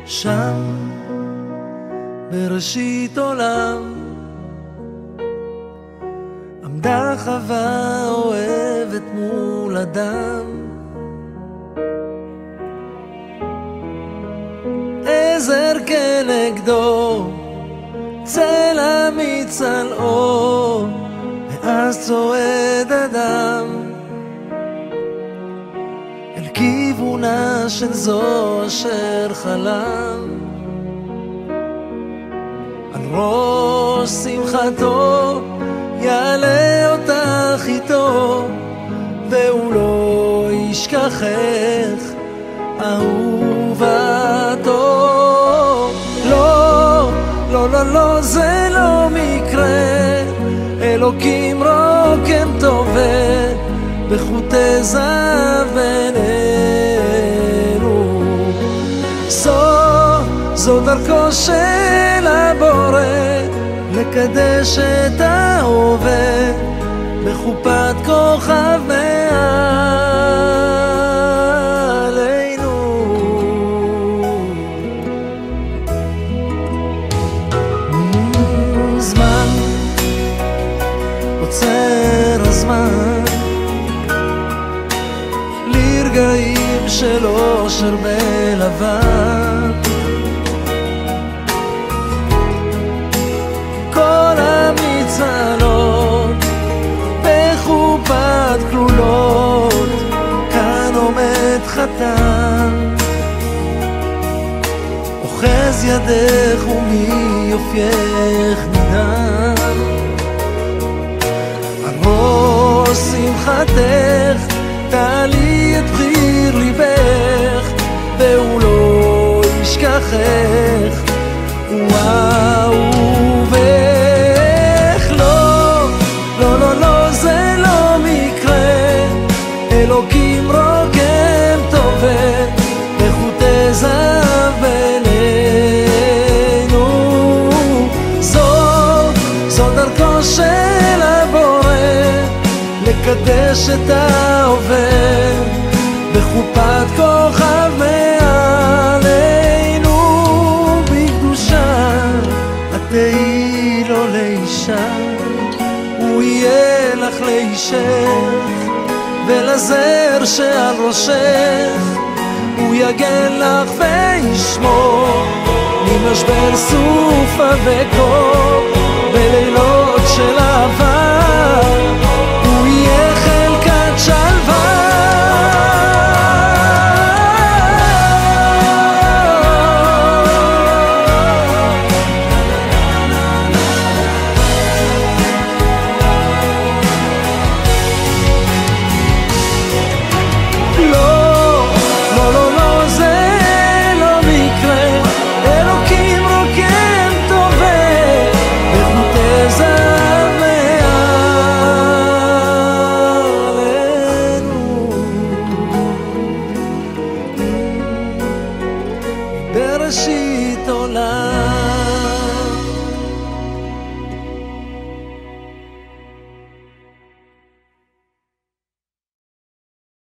שם בראשית עולם עמדה חווה אוהבת מול אדם. עזר כנגדו, צל אמיץ על אור, ואז צועד אדם אל כיוונה של זו אשר חלם. על ראש שמחתו יעלה אותך איתו, והוא לא ישכחך אהובתו. לא, לא, לא, לא, זה לא מקרה, אלוקים רוקם טובה בחוטי זהב בינינו. זו דרכו של הבורא לקדש את ההווה בחופת כוכב מעלינו. זמן עוצר הזמן לרגעים של אושר בלבן. כל המצלות בחופת כלולות, כאן עומד חתן, אוחז ידך ומיופייך נדהם. על ראש שמחתך תעלי את בחיר ליבך, והוא לא ישכחך ואהובך. לא, לא, לא, לא, זה לא מקרה, אלוקים רוקם טובה בחוטי זהב בינינו. זו דרכו של הבורא לקדש את ההווה בחופת כוכב מעלינו. בקדושה תהי לו לאישה, הוא יהיה לך לאישך, ולזר שעל ראשך הוא יגן לך וישמור ממשבר סופה וקור. בלילות של אהבה הוא יהיה חלקת שלווה. בראשית עולם